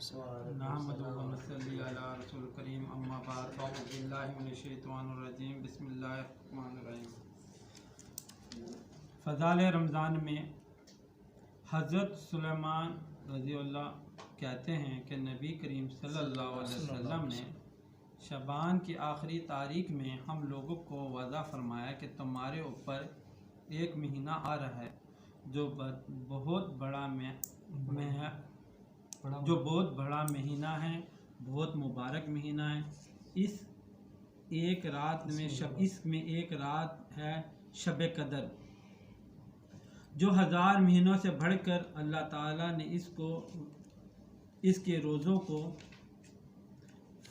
نحمدہ و نصلی علی رسول کریم اما بعد اعوذ باللہ من الشیطان الرجیم بسم اللہ الرحمن الرحیم۔ فضائل رمضان میں حضرت سلیمان رضی اللہ کہتے ہیں کہ نبی کریم صلی اللہ علیہ وسلم نے شعبان کی آخری تاریخ میں ہم لوگوں کو وعدہ فرمایا کہ تمہارے اوپر ایک مہینہ آ رہا ہے جو بہت بڑا مہینہ ہے، بہت مبارک مہینہ ہے۔ اس میں ایک رات ہے شب قدر، جو 1000 مہینوں سے بڑھ کر اللہ تعالیٰ نے اس کے روزوں کو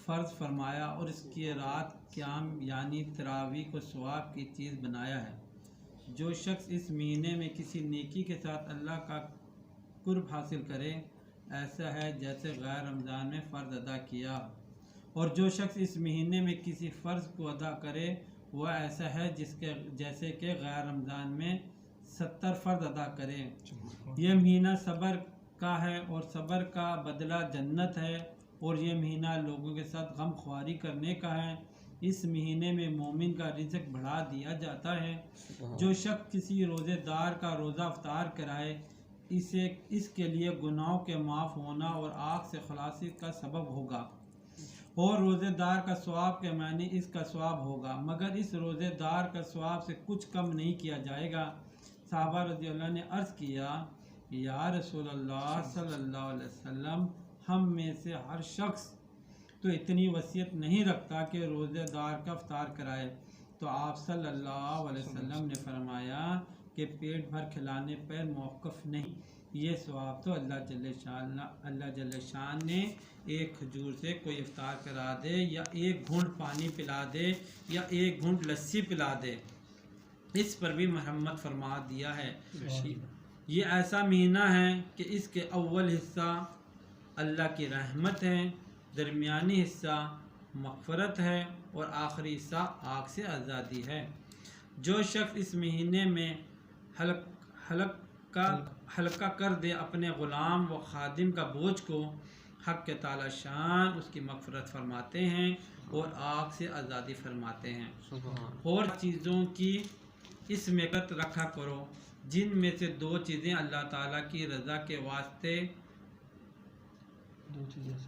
فرض فرمایا اور اس کی رات قیام یعنی تراویح کو ثواب کی چیز بنایا ہے۔ جو شخص اس مہینے میں کسی نیکی کے ساتھ اللہ کا قرب حاصل کرے، ایسا ہے جیسے غیر رمضان میں فرض ادا کیا، اور جو شخص اس مہینے میں کسی فرض کو ادا کرے وہ ایسا ہے جیسے کہ غیر رمضان میں 70 فرض ادا کرے۔ یہ مہینہ صبر کا ہے اور صبر کا بدلہ جنت ہے، اور یہ مہینہ لوگوں کے ساتھ غم خواری کرنے کا ہے۔ اس مہینے میں مومن کا رزق بڑھا دیا جاتا ہے۔ جو شخص کسی روزے دار کا روزہ افطار کرائے، اس کے لیے گناہوں کے معاف ہونا اور آگ سے خلاصی کا سبب ہوگا، اور روزے دار کا ثواب کے معنی اس کا ثواب ہوگا، مگر اس روزے دار کا ثواب سے کچھ کم نہیں کیا جائے گا۔ صحابہ رضی اللہ نے عرض کیا، یا رسول اللہ صلی اللہ علیہ وسلم، ہم میں سے ہر شخص تو اتنی وصیت نہیں رکھتا کہ روزے دار کا افطار کرائے۔ تو آپ صلی اللہ علیہ وسلم نے فرمایا کہ پیٹ بھر کھلانے پر موقف نہیں، یہ ثواب تو اللہ جل شان نے ایک کھجور سے کوئی افطار کرا دے، یا ایک گھونٹ پانی پلا دے، یا ایک گھونٹ لسی پلا دے، اس پر بھی مرحمت فرما دیا ہے۔ یہ ایسا مہینہ ہے کہ اس کے اول حصہ اللہ کی رحمت ہے، درمیانی حصہ مغفرت ہے، اور آخری حصہ آگ سے آزادی ہے۔ جو شخص اس مہینے میں ہلکا کر دے اپنے غلام و خادم کا بوجھ کو، حق کے تعالی شان اس کی مغفرت فرماتے ہیں اور آگ سے آزادی فرماتے ہیں۔ اور چیزوں کی اس میں قط رکھا کرو جن میں سے 2 چیزیں اللہ تعالیٰ کی رضا کے واسطے،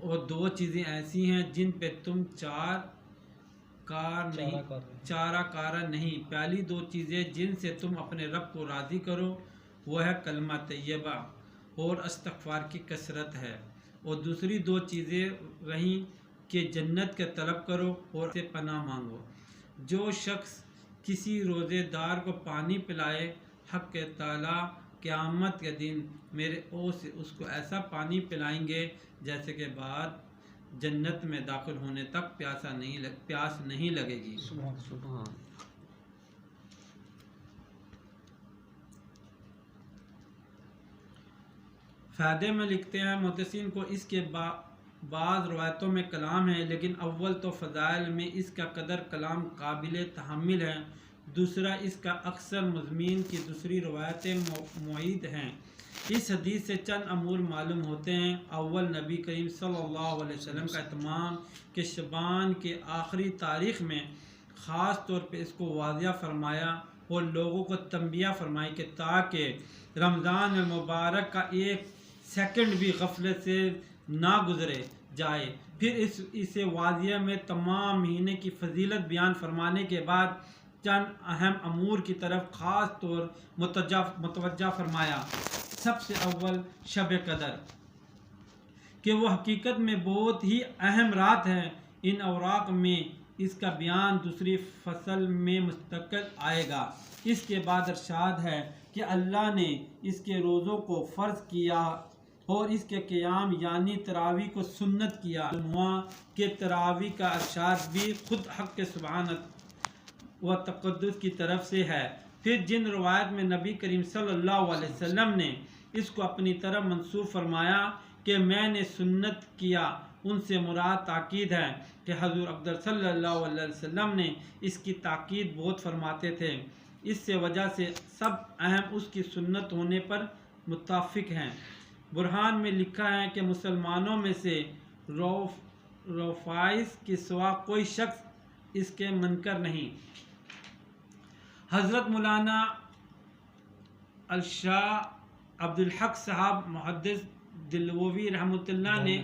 اور 2 چیزیں ایسی ہیں جن پہ تم چارہ کارہ نہیں۔ پہلی 2 چیزیں جن سے تم اپنے رب کو راضی کرو وہ ہے کلمہ طیبہ اور استغفار کی کثرت ہے، اور دوسری 2 چیزیں رہیں کہ جنت کے طلب کرو اور سے پناہ مانگو۔ جو شخص کسی روزے دار کو پانی پلائے، حق کے تعالی قیامت کے دن میرے سے اس کو ایسا پانی پلائیں گے جیسے کہ بعد جنت میں داخل ہونے تک پیاس نہیں لگے گی۔ فائدے میں لکھتے ہیں محدثین کو اس کے بعض روایتوں میں کلام ہے، لیکن اول تو فضائل میں اس کا قدر کلام قابل تحمل ہے، دوسرا اس کا اکثر مضمین کی دوسری روایتیں معید ہیں۔ اس حدیث سے چند امور معلوم ہوتے ہیں۔ اول، نبی کریم صلی اللہ علیہ وسلم کا اہتمام کہ شعبان کے آخری تاریخ میں خاص طور پہ اس کو واضح فرمایا اور لوگوں کو تنبیہ فرمائی کہ تاکہ رمضان المبارک کا 1 سیکنڈ بھی غفلت سے نہ گزرے جائے۔ پھر اسے واضح میں تمام مہینے کی فضیلت بیان فرمانے کے بعد چند اہم امور کی طرف خاص طور متوجہ فرمایا۔ سب سے اول شب قدر، کہ وہ حقیقت میں بہت ہی اہم رات ہے۔ ان اوراق میں اس کا بیان دوسری فصل میں مستقل آئے گا۔ اس کے بعد ارشاد ہے کہ اللہ نے اس کے روزوں کو فرض کیا اور اس کے قیام یعنی تراویح کو سنت کیا۔ کہ تراویح کا ارشاد بھی خود حق کے سبحانہ و تقدس کی طرف سے ہے۔ پھر جن روایت میں نبی کریم صلی اللہ علیہ وسلم نے اس کو اپنی طرف منسوب فرمایا کہ میں نے سنت کیا، ان سے مراد تاکید ہے کہ حضور اقدس صلی اللہ علیہ وسلم نے اس کی تاکید بہت فرماتے تھے۔ اس سے وجہ سے سب اہم اس کی سنت ہونے پر متفق ہیں۔ برہان میں لکھا ہے کہ مسلمانوں میں سے روفائس کے سوا کوئی شخص اس کے منکر نہیں۔ حضرت مولانا الشاہ عبدالحق صاحب محدث دہلوی رحمۃ اللہ نے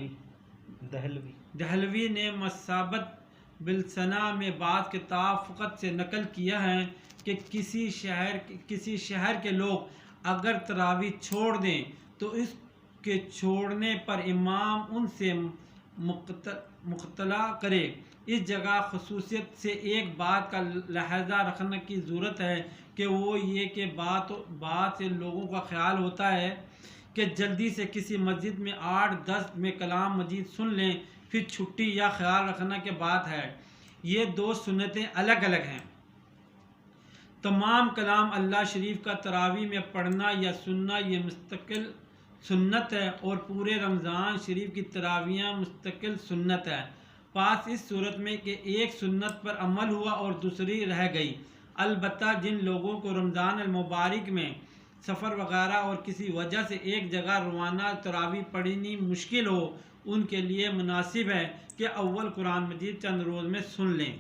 دہلوی نے مصابت بالسنا میں بعض کتاب فقط سے نقل کیا ہے کہ کسی شہر کے لوگ اگر تراویح چھوڑ دیں تو اس کے چھوڑنے پر امام ان سے مقتلا کرے۔ اس جگہ خصوصیت سے ایک بات کا لحاظہ رکھنے کی ضرورت ہے کہ وہ یہ کہ بات سے لوگوں کا خیال ہوتا ہے کہ جلدی سے کسی مسجد میں 8-10 میں کلام مجید سن لیں پھر چھٹی یا خیال رکھنا کی بات ہے۔ یہ دو سنتیں الگ الگ ہیں۔ تمام کلام اللہ شریف کا تراویح میں پڑھنا یا سننا یہ مستقل سنت ہے، اور پورے رمضان شریف کی تراویحیں مستقل سنت ہے۔ پاس اس صورت میں کہ ایک سنت پر عمل ہوا اور دوسری رہ گئی۔ البتہ جن لوگوں کو رمضان المبارک میں سفر وغیرہ اور کسی وجہ سے ایک جگہ روزانہ تراویح پڑھنی مشکل ہو، ان کے لیے مناسب ہے کہ اول قرآن مجید چند روز میں سن لیں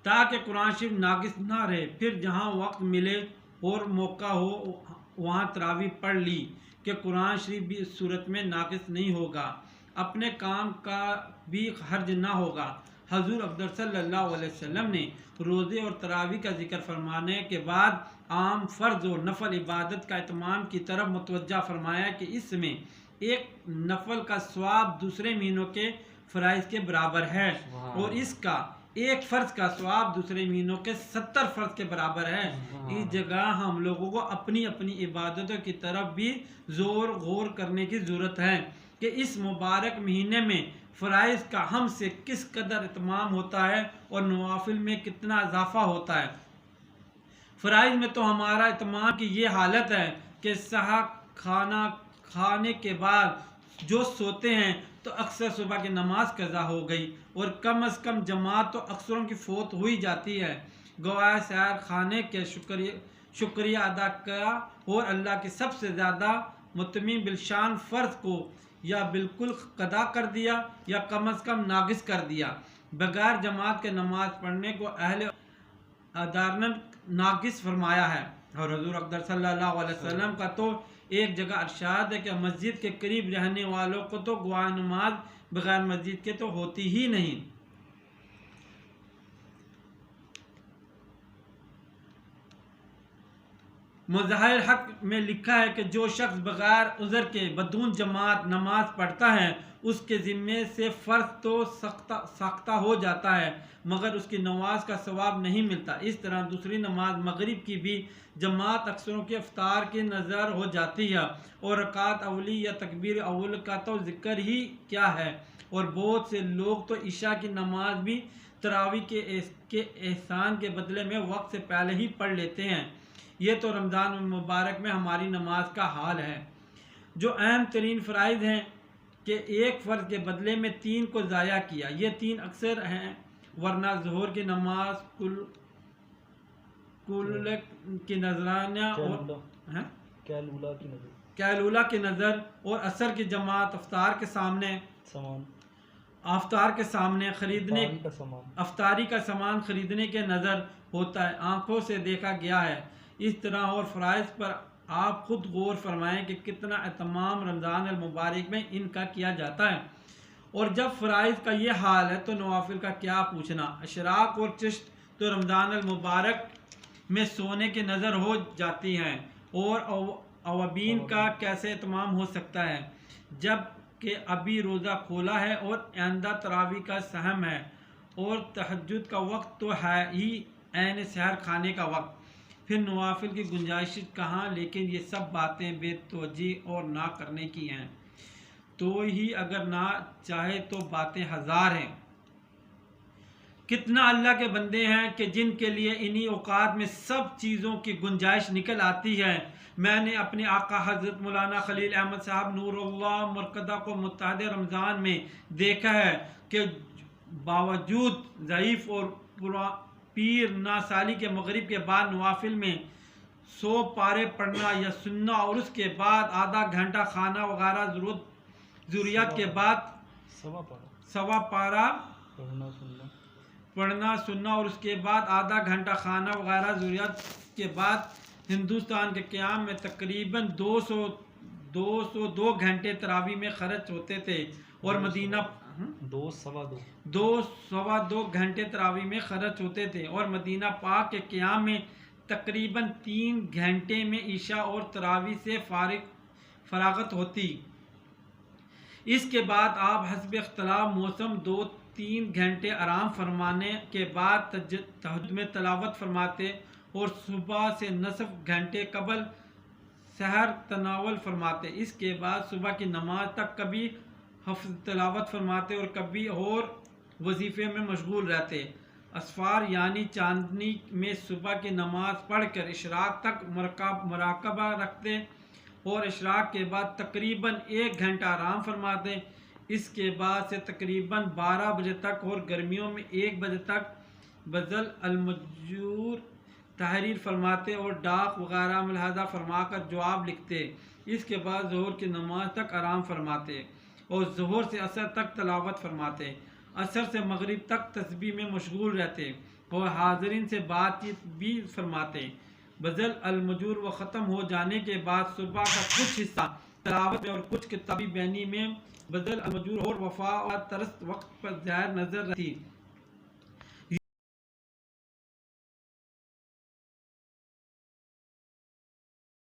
تاکہ قرآن شریف ناقص نہ رہے، پھر جہاں وقت ملے اور موقع ہو وہاں تراویح پڑھ لی کہ قرآن شریف بھی اس صورت میں ناقص نہیں ہوگا، اپنے کام کا بھی حرج نہ ہوگا۔ حضور اقدس صلی اللہ علیہ وسلم نے روزے اور تراویح کا ذکر فرمانے کے بعد عام فرض اور نفل عبادت کا اہتمام کی طرف متوجہ فرمایا کہ اس میں ایک نفل کا ثواب دوسرے مہینوں کے فرائض کے برابر ہے، اور اس کا ایک فرض کا ثواب دوسرے مہینوں کے 70 فرض کے برابر ہے۔ اس جگہ ہم لوگوں کو اپنی اپنی عبادتوں کی طرف بھی غور کرنے کی ضرورت ہے کہ اس مبارک مہینے میں فرائض کا ہم سے کس قدر اہتمام ہوتا ہے اور نوافل میں کتنا اضافہ ہوتا ہے۔ فرائض میں تو ہمارا اہتمام کی یہ حالت ہے کہ سحر کھانا کھانے کے بعد جو سوتے ہیں تو اکثر صبح کی نماز قضا ہو گئی، اور کم از کم جماعت تو اکثروں کی فوت ہوئی جاتی ہے۔ گویا سحر کھانے کے شکریہ ادا کیا اور اللہ کے سب سے زیادہ متمم بالشان فرض کو یا بالکل قضا کر دیا یا کم از کم ناقص کر دیا۔ بغیر جماعت کے نماز پڑھنے کو اہل ادار نے ناقص فرمایا ہے، اور حضور اقدس صلی اللہ علیہ وسلم کا تو ایک جگہ ارشاد ہے کہ مسجد کے قریب رہنے والوں کو تو گواہ نماز بغیر مسجد کے تو ہوتی ہی نہیں۔ مظاہر حق میں لکھا ہے کہ جو شخص بغیر عذر کے بدون جماعت نماز پڑھتا ہے اس کے ذمے سے فرض تو ساختہ ہو جاتا ہے مگر اس کی نماز کا ثواب نہیں ملتا۔ اس طرح دوسری نماز مغرب کی بھی جماعت اکثروں کے افطار کی نظر ہو جاتی ہے، اور رکعت اولی یا تکبیر اول کا تو ذکر ہی کیا ہے، اور بہت سے لوگ تو عشاء کی نماز بھی تراویح کے احسان کے بدلے میں وقت سے پہلے ہی پڑھ لیتے ہیں۔ یہ تو رمضان المبارک میں ہماری نماز کا حال ہے۔ جو اہم ترین فرائض ہیں کہ ایک فرض کے بدلے میں 3 کو ضائع کیا، یہ 3 اکثر ہیں، ورنہ ظہر کی نماز کل کی نذرانہ اور کیلولہ کی نظر، اور عصر کی جماعت افطاری کا سامان خریدنے کے نظر ہوتا ہے، آنکھوں سے دیکھا گیا ہے۔ اس طرح اور فرائض پر آپ خود غور فرمائیں کہ کتنا اہتمام رمضان المبارک میں ان کا کیا جاتا ہے، اور جب فرائض کا یہ حال ہے تو نوافل کا کیا پوچھنا۔ اشراق اور چشت تو رمضان المبارک میں سونے کی نظر ہو جاتی ہیں، اور اوابین کا کیسے اہتمام ہو سکتا ہے جب کہ ابھی روزہ کھولا ہے اور آئندہ تراویح کا سہم ہے، اور تہجد کا وقت تو ہے ہی عین سحر کھانے کا وقت، پھر نوافل کی گنجائش کہاں۔ لیکن یہ سب باتیں بے توجہ اور نہ کرنے کی ہیں، تو ہی اگر نہ چاہے تو باتیں ہزار ہیں۔ کتنا اللہ کے بندے ہیں کہ جن کے لیے انہی اوقات میں سب چیزوں کی گنجائش نکل آتی ہے۔ میں نے اپنے آقا حضرت مولانا خلیل احمد صاحب نور اللہ مرقدہ کو متحد رمضان میں دیکھا ہے کہ باوجود ضعیف اور پیر ناسالی کے مغرب کے بعد نوافل میں 100 پارے پڑھنا یا سننا، اور اس کے بعد آدھا گھنٹہ کھانا وغیرہ ضروریات کے بعد 1.25 پارہ پڑھنا سننا، اور اس کے بعد آدھا گھنٹہ کھانا وغیرہ ضروریات کے بعد ہندوستان کے قیام میں تقریباً 202 گھنٹے تراویح میں خرچ ہوتے تھے، اور مدینہ 2.25 گھنٹے تراویح میں خرچ ہوتے تھے، اور مدینہ پاک کے قیام میں تقریباً 3 گھنٹے میں عشاء اور تراویح سے فراغت ہوتی۔ اس کے بعد آپ حسب اختلاف موسم 2-3 گھنٹے آرام فرمانے کے بعد تہجد میں تلاوت فرماتے، اور صبح سے نصف گھنٹے قبل سحر تناول فرماتے۔ اس کے بعد صبح کی نماز تک کبھی حفظ تلاوت فرماتے اور کبھی اور وظیفے میں مشغول رہتے۔ اسفار یعنی چاندنی میں صبح کی نماز پڑھ کر اشراق تک مراقبہ رکھتے، اور اشراق کے بعد تقریباً 1 گھنٹہ آرام فرماتے۔ اس کے بعد سے تقریباً 12 بجے تک اور گرمیوں میں 1 بجے تک بذل المجور تحریر فرماتے اور ڈاک وغیرہ ملاحظہ فرما کر جواب لکھتے۔ اس کے بعد ظہر کی نماز تک آرام فرماتے، اور ظہر سے عصر تک تلاوت فرماتے۔ عصر سے مغرب تک تسبیح میں مشغول رہتے، اور حاضرین سے بات چیت بھی فرماتے۔ بذل المجور و ختم ہو جانے کے بعد صبح کا کچھ حصہ تلاوت میں اور کچھ کتابی بینی میں بذل المجور اور وفا و ترس وقت پر ظاہر نظر رہتی۔